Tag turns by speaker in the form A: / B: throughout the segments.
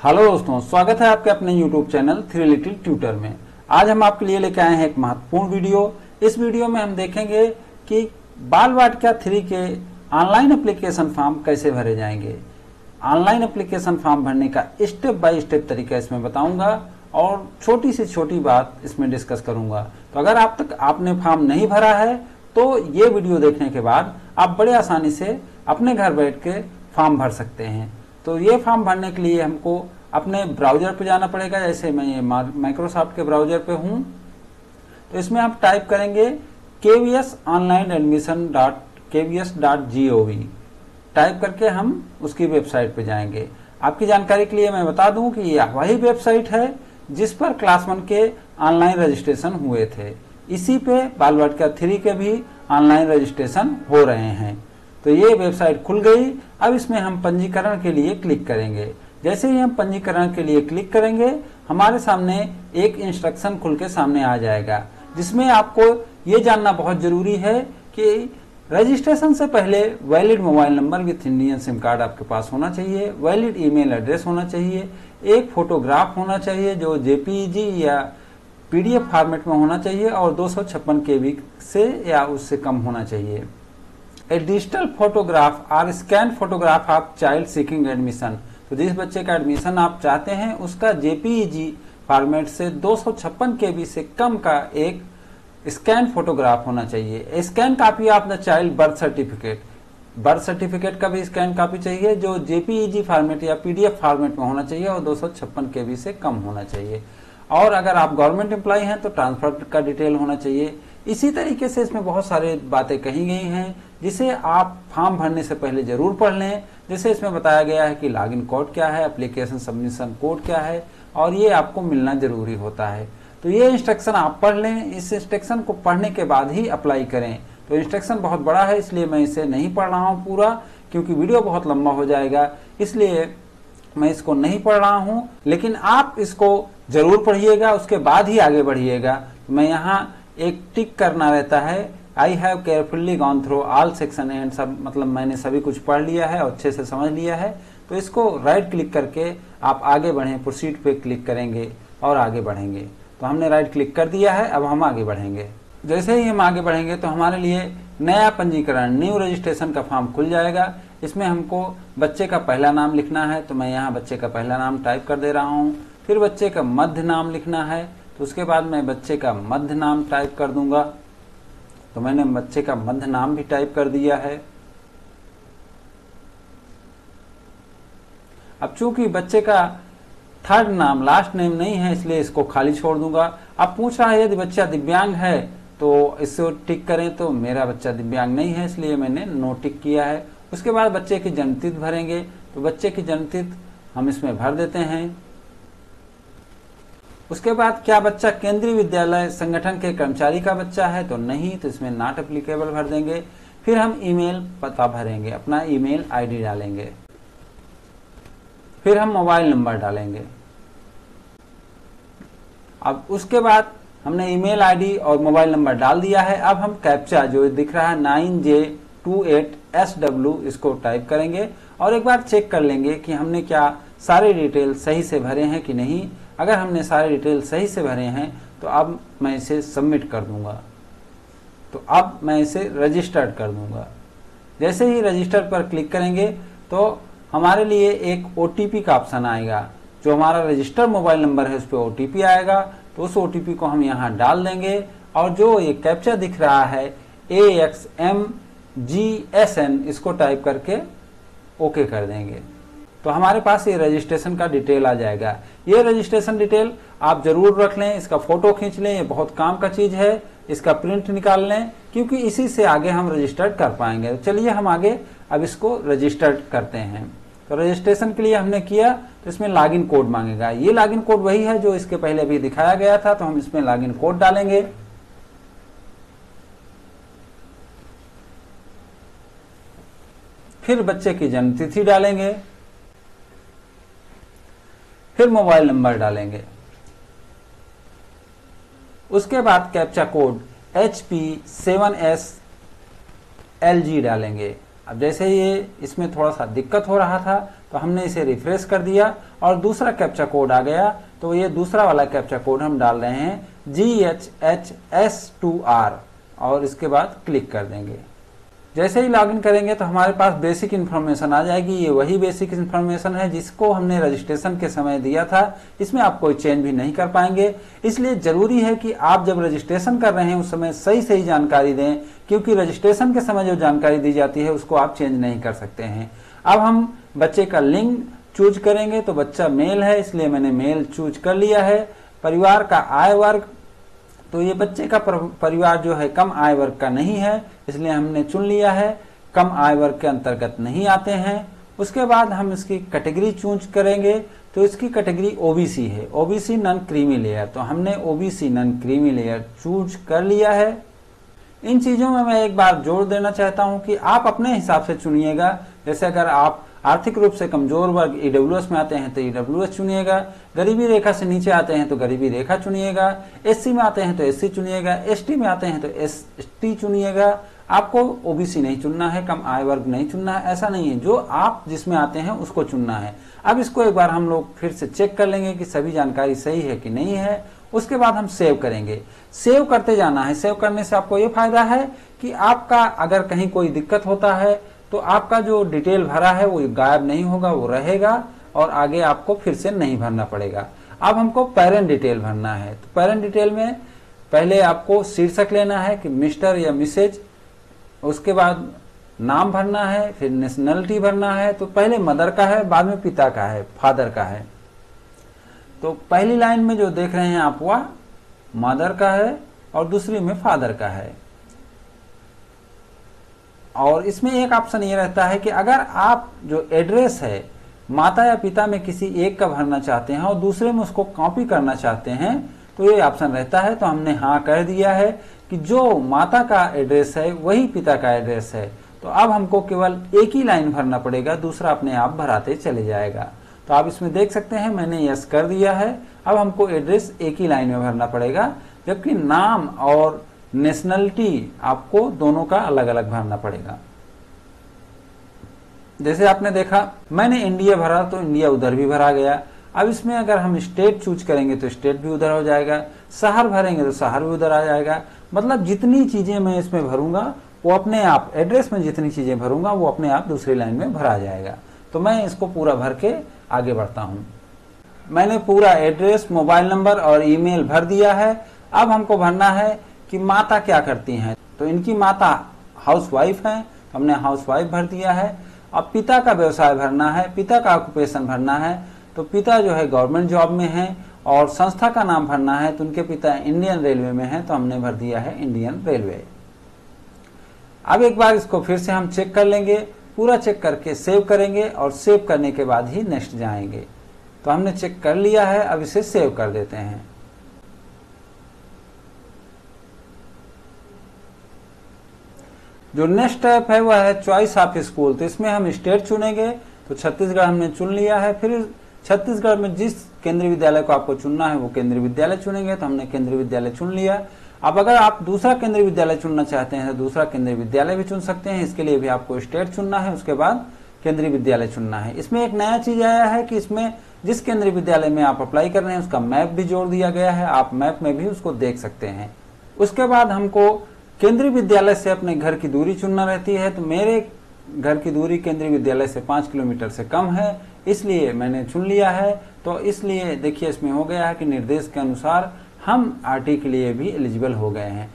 A: Hello दोस्तों, स्वागत है आपके अपने YouTube channel three little tutor में। आज हम आपके लिए लेकर आए हैं एक महत्वपूर्ण वीडियो। इस वीडियो में हम देखेंगे कि बालवाटिका 3 के ऑनलाइन एप्लीकेशन फॉर्म कैसे भरे जाएंगे। ऑनलाइन एप्लीकेशन फॉर्म भरने का स्टेप बाय स्टेप तरीका इसमें बताऊंगा और छोटी से छोटी बात इसमें डिस्कस करूंगा। तो अगर आप तक आपने फॉर्म नहीं भरा है तो ये वीडियो देखने के बाद आप बड़े आसानी से अपने घर बैठ के फॉर्म भर सकते हैं। तो ये फॉर्म भरने के लिए हमको अपने ब्राउजर पे जाना पड़ेगा। जैसे मैं ये माइक्रोसॉफ्ट के ब्राउजर पे हूँ, तो इसमें आप टाइप करेंगे kvsonlineadmission.kvs.gov। टाइप करके हम उसकी वेबसाइट पे जाएंगे। आपकी जानकारी के लिए मैं बता दूं कि यह वही वेबसाइट है जिस पर क्लास 1 के ऑनलाइन रजिस्ट्रेशन हुए थे। इसी पे बालवाटिका 3 के भी ऑनलाइन रजिस्ट्रेशन हो रहे हैं। तो ये वेबसाइट खुल गई। अब इसमें हम पंजीकरण के लिए क्लिक करेंगे। जैसे ही हम पंजीकरण के लिए क्लिक करेंगे, हमारे सामने एक इंस्ट्रक्शन खुल के सामने आ जाएगा, जिसमें आपको ये जानना बहुत जरूरी है कि रजिस्ट्रेशन से पहले valid mobile number with Indian SIM card आपके पास होना चाहिए, वैलिड ईमेल एड्रेस होना चाहिए, एक फोटोग्राफ होना चाहिए जो जेपीईजी या पीडीएफ फॉर्मेट में होना चाहिए और 256 KB से या उससे कम होना चाहिए। ए डिजिटल फोटोग्राफ और scan photograph of child seeking admission, तो जिस बच्चे का एडमिशन आप चाहते हैं उसका जेपीईजी फॉर्मेट से 256 KB से कम का एक स्कैन फोटोग्राफ होना चाहिए। Scan copy of the child birth certificate का भी स्कैन कॉपी चाहिए जो जेपीईजी फॉर्मेट या पीडीएफ फॉर्मेट में होना चाहिए और 256 KB से कम होना चाहिए। और अगर आप गवर्नमेंट एम्प्लॉय हैं तो ट्रांसफर का डिटेल होना चाहिए। इसी तरीके से इसमें बहुत सारे बातें कही गई हैं जिसे आप फॉर्म भरने से पहले जरूर पढ़ लें। जैसे इसमें बताया गया है कि लॉगिन कोड क्या है, एप्लीकेशन सबमिशन कोड क्या है, और ये आपको मिलना जरूरी होता है। तो ये इंस्ट्रक्शन आप पढ़ लें। इस इंस्ट्रक्शन को पढ़ने के बाद ही अप्लाई करें। तो इंस्ट्रक्शन बहुत बड़ा है, इसलिए मैं इसे नहीं पढ़ रहा हूँ पूरा, क्योंकि वीडियो बहुत लंबा हो जाएगा, इसलिए मैं इसको नहीं पढ़ रहा हूँ। लेकिन आप इसको जरूर पढ़िएगा, उसके बाद ही आगे बढ़िएगा। मैं यहाँ एक टिक करना रहता है, I have carefully gone through all section and सब, मतलब मैंने सभी कुछ पढ़ लिया है और अच्छे से समझ लिया है। तो इसको राइट क्लिक करके आप आगे बढ़ें, प्रोसीड पे क्लिक करेंगे और आगे बढ़ेंगे। तो हमने राइट क्लिक कर दिया है, अब हम आगे बढ़ेंगे। जैसे ही हम आगे बढ़ेंगे तो हमारे लिए नया पंजीकरण, न्यू रजिस्ट्रेशन का फॉर्म खुल जाएगा। इसमें हमको बच्चे का पहला नाम लिखना है, तो मैं यहाँ बच्चे का पहला नाम टाइप कर दे रहा हूँ। फिर बच्चे का मध्य नाम लिखना है, तो उसके बाद मैं बच्चे का मध्य नाम टाइप कर दूंगा। तो मैंने बच्चे का मध्य नाम भी टाइप कर दिया है। अब चूंकि बच्चे का थर्ड नाम लास्ट नेम नहीं है, इसलिए इसको खाली छोड़ दूंगा। अब पूछ रहा है यदि बच्चा दिव्यांग है तो इससे टिक करें, तो मेरा बच्चा दिव्यांग नहीं है, इसलिए मैंने नो टिक किया है। उसके बाद बच्चे की जन्मतिथि भरेंगे, तो बच्चे की जन्मतिथि हम इसमें भर देते हैं। उसके बाद क्या बच्चा केंद्रीय विद्यालय संगठन के कर्मचारी का बच्चा है, तो नहीं, तो इसमें नॉट एप्लीकेबल भर देंगे। फिर हम ईमेल पता भरेंगे, अपना ईमेल आईडी डालेंगे। फिर हम मोबाइल नंबर डालेंगे। अब उसके बाद हमने ईमेल आईडी और मोबाइल नंबर डाल दिया है। अब हम कैप्चा जो दिख रहा है 9J28SW, इसको टाइप करेंगे और एक बार चेक कर लेंगे कि हमने क्या सारे डिटेल सही से भरे हैं कि नहीं। अगर हमने सारे डिटेल सही से भरे हैं तो अब मैं इसे सबमिट कर दूंगा। तो अब मैं इसे रजिस्टर्ड कर दूंगा। जैसे ही रजिस्टर पर क्लिक करेंगे तो हमारे लिए एक OTP का ऑप्शन आएगा। जो हमारा रजिस्टर्ड मोबाइल नंबर है उस पर OTP आएगा, तो उस OTP को हम यहाँ डाल देंगे और जो ये कैप्चा दिख रहा है AXMGSN, इसको टाइप करके ओके कर देंगे। तो हमारे पास ये रजिस्ट्रेशन का डिटेल आ जाएगा। ये रजिस्ट्रेशन डिटेल आप जरूर रख लें, इसका फोटो खींच लें, ये बहुत काम का चीज है। इसका प्रिंट निकाल लें, क्योंकि इसी से आगे हम रजिस्टर्ड कर पाएंगे। तो चलिए हम आगे अब इसको रजिस्टर्ड करते हैं। तो रजिस्ट्रेशन के लिए हमने किया, तो इसमें लॉगिन कोड मांगेगा। ये लॉगिन कोड वही है जो इसके पहले अभी दिखाया गया था, तो हम इसमें लॉगिन कोड डालेंगे। फिर बच्चे की जन्मतिथि डालेंगे, फिर मोबाइल नंबर डालेंगे। उसके बाद कैप्चा कोड HP7SLG डालेंगे। अब जैसे ये इसमें थोड़ा सा दिक्कत हो रहा था, तो हमने इसे रिफ्रेश कर दिया और दूसरा कैप्चा कोड आ गया। तो ये दूसरा वाला कैप्चा कोड हम डाल रहे हैं GHHS2R और इसके बाद क्लिक कर देंगे। जैसे ही लॉगिन करेंगे तो हमारे पास बेसिक इन्फॉर्मेशन आ जाएगी। ये वही बेसिक इन्फॉर्मेशन है जिसको हमने रजिस्ट्रेशन के समय दिया था। इसमें आप कोई चेंज भी नहीं कर पाएंगे। इसलिए जरूरी है कि आप जब रजिस्ट्रेशन कर रहे हैं उस समय सही सही जानकारी दें, क्योंकि रजिस्ट्रेशन के समय जो जानकारी दी जाती है उसको आप चेंज नहीं कर सकते हैं। अब हम बच्चे का लिंग चूज करेंगे। तो बच्चा मेल है, इसलिए मैंने मेल चूज कर लिया है। परिवार का आय वर्ग, तो ये बच्चे का परिवार जो है कम आय वर्ग का नहीं है, इसलिए हमने चुन लिया है, कम आय वर्ग के अंतर्गत नहीं आते हैं। उसके बाद हम इसकी कैटेगरी चूज करेंगे। तो इसकी कैटेगरी ओबीसी है, ओबीसी नॉन क्रीमी लेयर। तो हमने OBC non creamy layer choose कर लिया है। इन चीजों में मैं एक बार जोड़ देना चाहता हूं कि आप अपने हिसाब से चुनिएगा। जैसे अगर आप आर्थिक रूप से कमजोर वर्ग ईडब्ल्यूएस में आते हैं तो ईडब्ल्यूएस चुनिएगा, गरीबी रेखा से नीचे आते हैं तो गरीबी रेखा चुनिएगा, एससी में आते हैं तो एससी चुनिएगा, एसटी में आते हैं तो एसटी चुनिएगा। आपको ओबीसी नहीं चुनना है, कम आय वर्ग नहीं चुनना है, ऐसा नहीं है। जो आप जिसमें आते हैं उसको चुनना है। अब इसको एक बार हम लोग फिर से चेक कर लेंगे कि सभी जानकारी सही है कि नहीं है। उसके बाद हम सेव करेंगे। सेव करते जाना है। सेव करने से आपको ये फायदा है कि आपका अगर कहीं कोई दिक्कत होता है तो आपका जो डिटेल भरा है वो गायब नहीं होगा, वो रहेगा और आगे आपको फिर से नहीं भरना पड़ेगा। अब हमको पेरेंट डिटेल भरना है। तो पेरेंट डिटेल में पहले आपको शीर्षक लेना है कि मिस्टर या मिसेज, उसके बाद नाम भरना है, फिर नेशनलिटी भरना है। तो पहले मदर का है, बाद में पिता का है, फादर का है। तो पहली लाइन में जो देख रहे हैं आप वह मदर का है और दूसरी में फादर का है। और इसमें एक ऑप्शन ये रहता है कि अगर आप जो एड्रेस है माता या पिता में किसी एक का भरना चाहते हैं और दूसरे में उसको कॉपी करना चाहते हैं तो ये ऑप्शन रहता है। तो हमने हाँ कह दिया है कि जो माता का एड्रेस है वही पिता का एड्रेस है। तो अब हमको केवल एक ही लाइन भरना पड़ेगा, दूसरा अपने आप भराते चले जाएगा। तो आप इसमें देख सकते हैं मैंने यस कर दिया है। अब हमको एड्रेस एक ही लाइन में भरना पड़ेगा, जबकि नाम और नेशनलिटी आपको दोनों का अलग अलग भरना पड़ेगा। जैसे आपने देखा मैंने इंडिया भरा तो इंडिया उधर भी भरा गया। अब इसमें अगर हम स्टेट चूज करेंगे तो स्टेट भी उधर हो जाएगा, शहर भरेंगे तो शहर भी उधर आ जाएगा। मतलब जितनी चीजें मैं इसमें भरूंगा वो अपने आप, एड्रेस में जितनी चीजें भरूंगा वो अपने आप दूसरी लाइन में भरा जाएगा। तो मैं इसको पूरा भर के आगे बढ़ता हूं। मैंने पूरा एड्रेस, मोबाइल नंबर और ईमेल भर दिया है। अब हमको भरना है कि माता क्या करती हैं। तो इनकी माता हाउसवाइफ हैं, तो हमने हाउसवाइफ भर दिया है। अब पिता का व्यवसाय भरना है, पिता का ऑक्यूपेशन भरना है। तो पिता जो है गवर्नमेंट जॉब में है और संस्था का नाम भरना है। तो उनके पिता इंडियन रेलवे में है, तो हमने भर दिया है इंडियन रेलवे। अब एक बार इसको फिर से हम चेक कर लेंगे, पूरा चेक करके सेव करेंगे और सेव करने के बाद ही नेक्स्ट जाएंगे। तो हमने चेक कर लिया है, अब इसे सेव कर देते हैं। जो नेक्स्ट स्टेप है वह है चॉइस ऑफ स्कूल। तो इसमें हम स्टेट चुनेंगे। तो छत्तीसगढ़ हमने चुन लिया है। फिर छत्तीसगढ़ में जिस केंद्रीय विद्यालय को आपको चुनना है वो केंद्रीय विद्यालय चुनेंगे। तो हमने केंद्रीय विद्यालय चुन लिया। अब अगर आप दूसरा केंद्रीय विद्यालय चुनना चाहते हैं तो दूसरा केंद्रीय विद्यालय भी चुन सकते हैं। इसके लिए भी आपको स्टेट चुनना है, उसके बाद केंद्रीय विद्यालय चुनना है। इसमें एक नया चीज आया है कि इसमें जिस केंद्रीय विद्यालय में आप अप्लाई कर रहे हैं उसका मैप भी जोड़ दिया गया है। आप मैप में भी उसको देख सकते हैं। उसके बाद हमको केंद्रीय विद्यालय से अपने घर की दूरी चुनना रहती है। तो मेरे घर की दूरी केंद्रीय विद्यालय से 5 किलोमीटर से कम है, इसलिए मैंने चुन लिया है। तो इसलिए देखिए इसमें हो गया है कि निर्देश के अनुसार हम आरटी के लिए भी एलिजिबल हो गए हैं।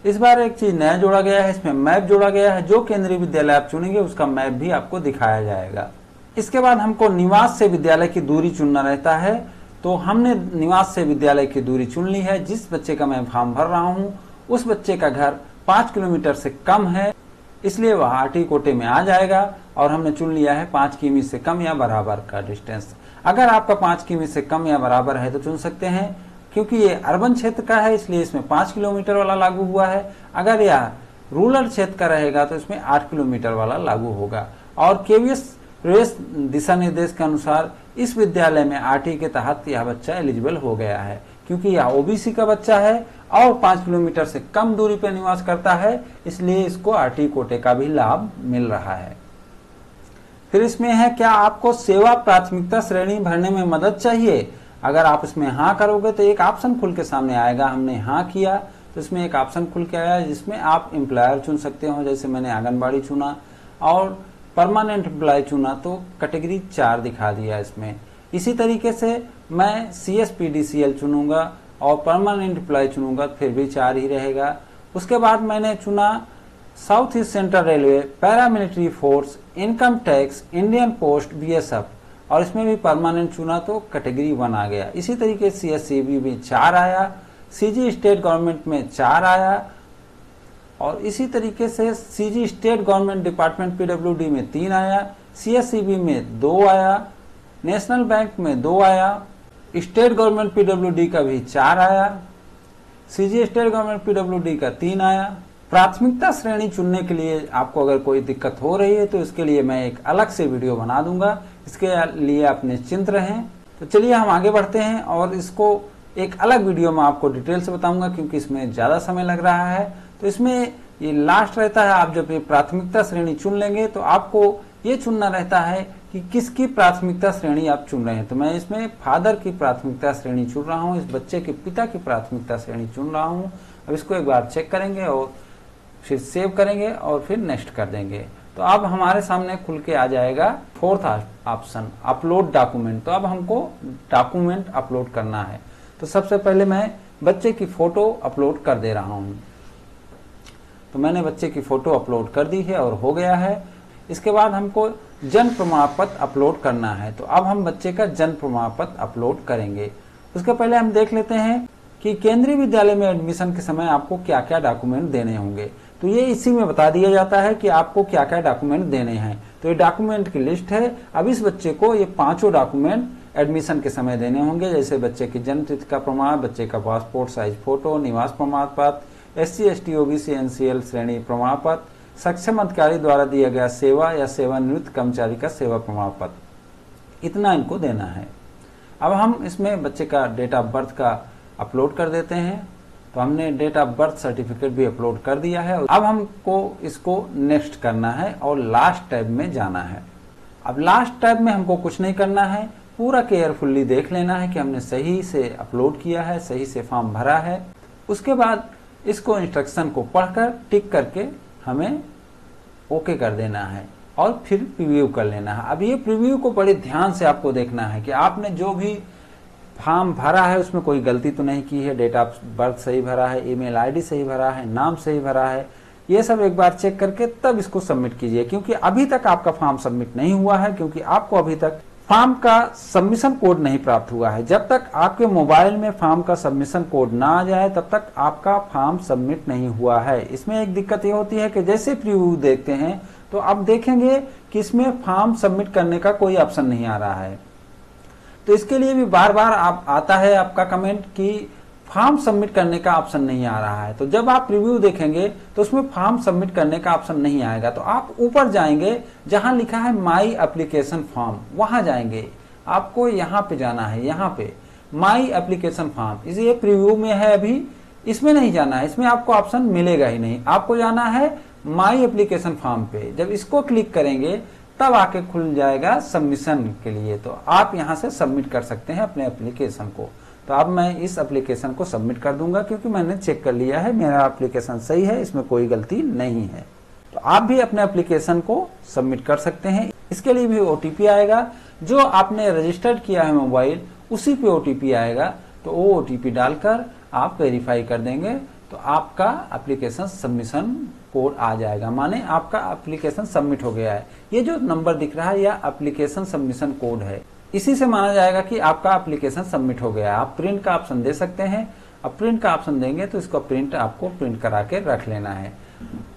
A: इस बार एक चीज नया जोड़ा गया है, इसमें मैप जोड़ा गया है। जो केंद्रीय विद्यालय आप चुनेंगे उसका मैप भी आपको दिखाया जाएगा। इसके बाद हमको निवास से विद्यालय की दूरी चुनना रहता है। तो हमने निवास से विद्यालय की दूरी चुन ली है। जिस बच्चे का मैं फॉर्म भर रहा हूँ उस बच्चे का घर 5 किलोमीटर से कम है, इसलिए वह आरटी कोटे में आ जाएगा। और हमने चुन लिया है 5 किमी से कम या बराबर का डिस्टेंस। अगर आपका 5 किमी से कम या बराबर है तो चुन सकते हैं, क्योंकि ये अर्बन क्षेत्र का है इसलिए इसमें 5 किलोमीटर वाला लागू हुआ है। अगर यह रूरल क्षेत्र का रहेगा तो इसमें 8 किलोमीटर वाला लागू होगा। और केवीएस प्रवेश दिशा निर्देश के अनुसार इस विद्यालय में आरटी के तहत यह बच्चा एलिजिबल हो गया है, क्योंकि यह ओबीसी का बच्चा है और 5 किलोमीटर से कम दूरी पर निवास करता है, इसलिए इसको आरटी कोटे का भी लाभ मिल रहा है। फिर इसमें है क्या आपको सेवा प्राथमिकता श्रेणी भरने में मदद चाहिए। अगर आप इसमें हाँ करोगे तो एक ऑप्शन खुल के सामने आएगा। हमने हाँ किया तो इसमें एक ऑप्शन खुल के आया जिसमें आप एम्प्लॉयर चुन सकते हो, जैसे मैंने आंगनबाड़ी चुना और परमानेंट एम्प्लॉय चुना तो कैटेगरी 4 दिखा दिया इसमें। इसी तरीके से मैं CSPDCL चुनूंगा और परमानेंट एम्प्लॉय चुनूंगा फिर भी 4 ही रहेगा। उसके बाद मैंने चुना south east central railway, paramilitary force, income tax, Indian post, BSF और इसमें भी परमानेंट चुना तो कैटेगरी 1 आ गया। इसी तरीके से CSCB में 4 आया, CG स्टेट गवर्नमेंट में 4 आया और इसी तरीके से CG state government department PWD में 3 आया, CSCB में 2 आया, नेशनल बैंक में 2 आया, स्टेट गवर्नमेंट PWD का भी 4 आया, CG स्टेट गवर्नमेंट PWD का 3 आया। प्राथमिकता श्रेणी चुनने के लिए आपको अगर कोई दिक्कत हो रही है तो इसके लिए मैं एक अलग से वीडियो बना दूंगा, इसके लिए आप निश्चिंत रहें। तो चलिए हम आगे बढ़ते हैं और इसको एक अलग वीडियो में आपको डिटेल से बताऊंगा क्योंकि इसमें ज़्यादा समय लग रहा है। तो इसमें ये लास्ट रहता है, आप जब ये प्राथमिकता श्रेणी चुन लेंगे तो आपको ये चुनना रहता है कि किसकी प्राथमिकता श्रेणी आप चुन रहे हैं। तो मैं इसमें फादर की प्राथमिकता श्रेणी चुन रहा हूँ, इस बच्चे के पिता की प्राथमिकता श्रेणी चुन रहा हूँ। अब इसको एक बार चेक करेंगे और फिर सेव करेंगे और फिर नेक्स्ट कर देंगे। तो अब हमारे सामने खुल के आ जाएगा 4th ऑप्शन, अपलोड डॉक्यूमेंट। तो अब हमको डॉक्यूमेंट अपलोड करना है। तो सबसे पहले मैं बच्चे की फोटो अपलोड कर दे रहा हूँ। तो मैंने बच्चे की फोटो अपलोड कर दी है और हो गया है। इसके बाद हमको जन्म प्रमाण पत्र अपलोड करना है। तो अब हम बच्चे का जन्म प्रमाण पत्र अपलोड करेंगे। उसके पहले हम देख लेते हैं कि केंद्रीय विद्यालय में एडमिशन के समय आपको क्या क्या डॉक्यूमेंट देने होंगे। तो ये इसी में बता दिया जाता है कि आपको क्या क्या डॉक्यूमेंट देने हैं। तो ये डॉक्यूमेंट की लिस्ट है। अब इस बच्चे को ये 5 डॉक्यूमेंट एडमिशन के समय देने होंगे, जैसे बच्चे की जन्म तिथि का प्रमाण, बच्चे का पासपोर्ट साइज फोटो, निवास प्रमाण पत्र, SC ST OBC NCL श्रेणी प्रमाण पत्र, सक्षम अधिकारी द्वारा दिया गया सेवा या सेवानिवृत्त कर्मचारी का सेवा प्रमाण पत्र, इतना इनको देना है। अब हम इसमें बच्चे का डेट ऑफ बर्थ का अपलोड कर देते हैं। तो हमने डेट ऑफ बर्थ सर्टिफिकेट भी अपलोड कर दिया है। अब हमको इसको नेक्स्ट करना है और लास्ट टैब में जाना है। अब लास्ट टैब में हमको कुछ नहीं करना है, पूरा केयरफुल्ली देख लेना है कि हमने सही से अपलोड किया है, सही से फॉर्म भरा है। उसके बाद इसको इंस्ट्रक्शन को पढ़कर टिक करके हमें ओके कर देना है और फिर प्रीव्यू कर लेना है। अब ये प्रीव्यू को बड़े ध्यान से आपको देखना है कि आपने जो भी फॉर्म भरा है उसमें कोई गलती तो नहीं की है, डेट ऑफ बर्थ सही भरा है, ईमेल आईडी सही भरा है, नाम सही भरा है, ये सब एक बार चेक करके तब इसको सबमिट कीजिए। क्योंकि अभी तक आपका फॉर्म सबमिट नहीं हुआ है, क्योंकि आपको अभी तक फॉर्म का सबमिशन कोड नहीं प्राप्त हुआ है। जब तक आपके मोबाइल में फॉर्म का सबमिशन कोड ना आ जाए तब तक आपका फॉर्म सबमिट नहीं हुआ है। इसमें एक दिक्कत ये होती है कि जैसे प्रीव्यू देखते हैं तो अब देखेंगे कि इसमें फॉर्म सबमिट करने का कोई ऑप्शन नहीं आ रहा है। तो इसके लिए भी बार बार आप आता है आपका कमेंट कि फॉर्म सबमिट करने का ऑप्शन नहीं आ रहा है। तो जब आप रिव्यू देखेंगे तो उसमें फॉर्म सबमिट करने का ऑप्शन नहीं आएगा। तो आप ऊपर जाएंगे जहां लिखा है माई एप्लीकेशन फॉर्म, वहां जाएंगे। आपको यहाँ पे जाना है, यहाँ पे माई एप्लीकेशन फॉर्म, ये प्रीव्यू में है अभी, इसमें नहीं जाना है, इसमें आपको ऑप्शन मिलेगा ही नहीं। आपको जाना है माई एप्लीकेशन फॉर्म पे। जब इसको क्लिक करेंगे तब आके खुल जाएगा सबमिशन के लिए। तो आप यहाँ से सबमिट कर सकते हैं अपने एप्लीकेशन को। तो अब मैं इस एप्लीकेशन को सबमिट कर दूंगा क्योंकि मैंने चेक कर लिया है मेरा एप्लीकेशन सही है, इसमें कोई गलती नहीं है। तो आप भी अपने एप्लीकेशन को सबमिट कर सकते हैं। इसके लिए भी OTP आएगा, जो आपने रजिस्टर्ड किया है मोबाइल उसी पे OTP आएगा। तो वो OTP डालकर आप वेरीफाई कर देंगे तो आपका एप्लीकेशन सबमिशन कोड आ जाएगा, माने आपका एप्लीकेशन सबमिट हो गया है। ये जो नंबर दिख रहा है यह एप्लीकेशन सबमिशन कोड है, इसी से माना जाएगा कि आपका एप्लीकेशन सबमिट हो गया है। आप प्रिंट का ऑप्शन दे सकते हैं। अब प्रिंट का ऑप्शन देंगे तो इसको प्रिंट आपको प्रिंट करा के रख लेना है।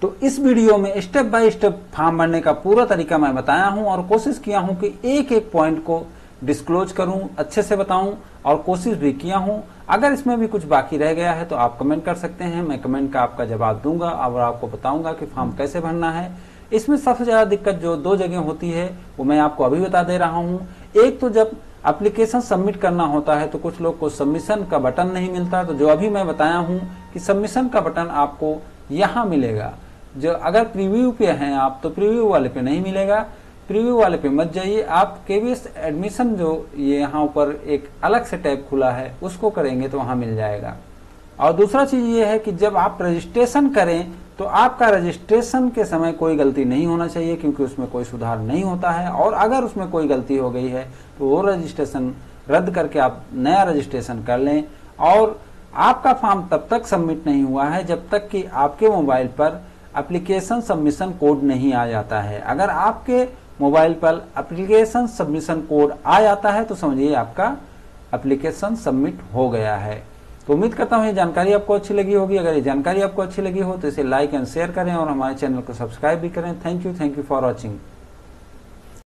A: तो इस वीडियो में स्टेप बाय स्टेप फॉर्म भरने का पूरा तरीका मैं बताया हूं और कोशिश किया हूं कि एक एक पॉइंट को डिस्क्लोज करूं, अच्छे से बताऊं और कोशिश भी किया हूं। अगर इसमें भी कुछ बाकी रह गया है तो आप कमेंट कर सकते हैं, मैं कमेंट का आपका जवाब दूंगा और आपको बताऊंगा कि फॉर्म कैसे भरना है। इसमें सबसे ज्यादा दिक्कत जो 2 जगह होती है वो मैं आपको अभी बता दे रहा हूं। एक तो जब एप्लीकेशन सबमिट करना होता है तो कुछ लोग को सबमिशन का बटन नहीं मिलता। तो जो अभी मैं बताया हूं कि सबमिशन का बटन आपको यहाँ मिलेगा। जो अगर प्रीव्यू पे हैं आप तो प्रीव्यू वाले पे नहीं मिलेगा, प्रीव्यू वाले पे मत जाइए, आप केवीएस एडमिशन जो ये यहाँ ऊपर एक अलग से टैब खुला है उसको करेंगे तो वहाँ मिल जाएगा। और दूसरा चीज ये है कि जब आप रजिस्ट्रेशन करें तो आपका रजिस्ट्रेशन के समय कोई गलती नहीं होना चाहिए, क्योंकि उसमें कोई सुधार नहीं होता है। और अगर उसमें कोई गलती हो गई है तो वो रजिस्ट्रेशन रद्द करके आप नया रजिस्ट्रेशन कर लें। और आपका फॉर्म तब तक सबमिट नहीं हुआ है जब तक कि आपके मोबाइल पर एप्लीकेशन सबमिशन कोड नहीं आ जाता है। अगर आपके मोबाइल पर एप्लीकेशन सबमिशन कोड आ जाता है तो समझिए आपका एप्लीकेशन सबमिट हो गया है। तो उम्मीद करता हूँ ये जानकारी आपको अच्छी लगी होगी। अगर ये जानकारी आपको अच्छी लगी हो तो इसे लाइक एंड शेयर करें और हमारे चैनल को सब्सक्राइब भी करें। Thank you for watching.